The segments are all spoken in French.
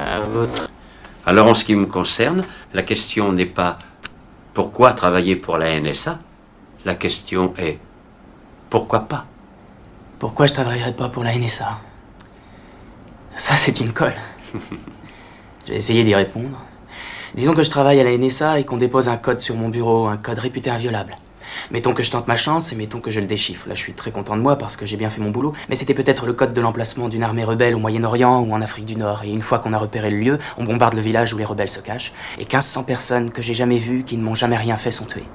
À votre... Alors en ce qui me concerne, la question n'est pas pourquoi travailler pour la NSA, la question est pourquoi pas. Pourquoi je travaillerais pas pour la NSA? Ça, c'est une colle. J'ai essayé d'y répondre. Disons que je travaille à la NSA et qu'on dépose un code sur mon bureau, un code réputé inviolable. Mettons que je tente ma chance et mettons que je le déchiffre. Là, je suis très content de moi parce que j'ai bien fait mon boulot, mais c'était peut-être le code de l'emplacement d'une armée rebelle au Moyen-Orient ou en Afrique du Nord. Et une fois qu'on a repéré le lieu, on bombarde le village où les rebelles se cachent. Et 1500 personnes que j'ai jamais vues, qui ne m'ont jamais rien fait, sont tuées.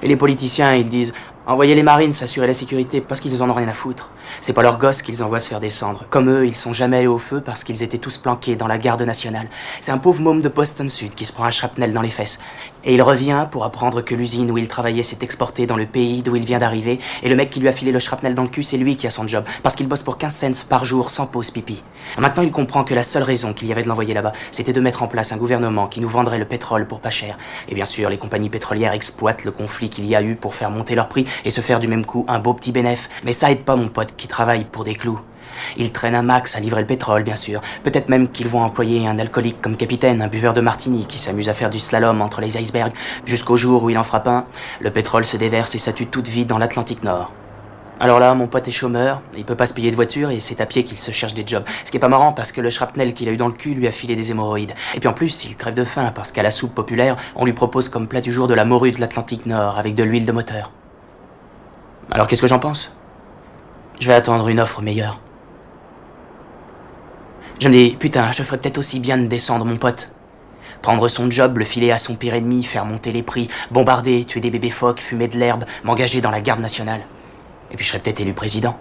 Et les politiciens, ils disent « Envoyez les marines s'assurer la sécurité parce qu'ils en ont rien à foutre. C'est pas leurs gosses qu'ils envoient se faire descendre. Comme eux, ils sont jamais allés au feu parce qu'ils étaient tous planqués dans la garde nationale. C'est un pauvre môme de Boston Sud qui se prend un shrapnel dans les fesses. Et il revient pour apprendre que l'usine où il travaillait s'est exportée dans le pays d'où il vient d'arriver. Et le mec qui lui a filé le shrapnel dans le cul, c'est lui qui a son job. Parce qu'il bosse pour 15 cents par jour sans pause pipi. Maintenant, il comprend que la seule raison qu'il y avait de l'envoyer là-bas, c'était de mettre en place un gouvernement qui nous vendrait le pétrole pour pas cher. Et bien sûr, les compagnies pétrolières exploitent le conflit qu'il y a eu pour faire monter leur prix et se faire du même coup un beau petit bénéf. Mais ça aide pas mon pote qui travaille pour des clous. Ils traînent un max à livrer le pétrole, bien sûr. Peut-être même qu'ils vont employer un alcoolique comme capitaine, un buveur de martini qui s'amuse à faire du slalom entre les icebergs, jusqu'au jour où il en frappe un, le pétrole se déverse et ça tue toute vie dans l'Atlantique Nord. Alors là, mon pote est chômeur, il peut pas se payer de voiture et c'est à pied qu'il se cherche des jobs. Ce qui est pas marrant parce que le shrapnel qu'il a eu dans le cul lui a filé des hémorroïdes. Et puis en plus, il crève de faim parce qu'à la soupe populaire, on lui propose comme plat du jour de la morue de l'Atlantique Nord avec de l'huile de moteur. Alors qu'est-ce que j'en pense? Je vais attendre une offre meilleure. Je me dis, putain, je ferais peut-être aussi bien de descendre mon pote. Prendre son job, le filer à son pire ennemi, faire monter les prix, bombarder, tuer des bébés phoques, fumer de l'herbe, m'engager dans la garde nationale. Et puis je serais peut-être élu président.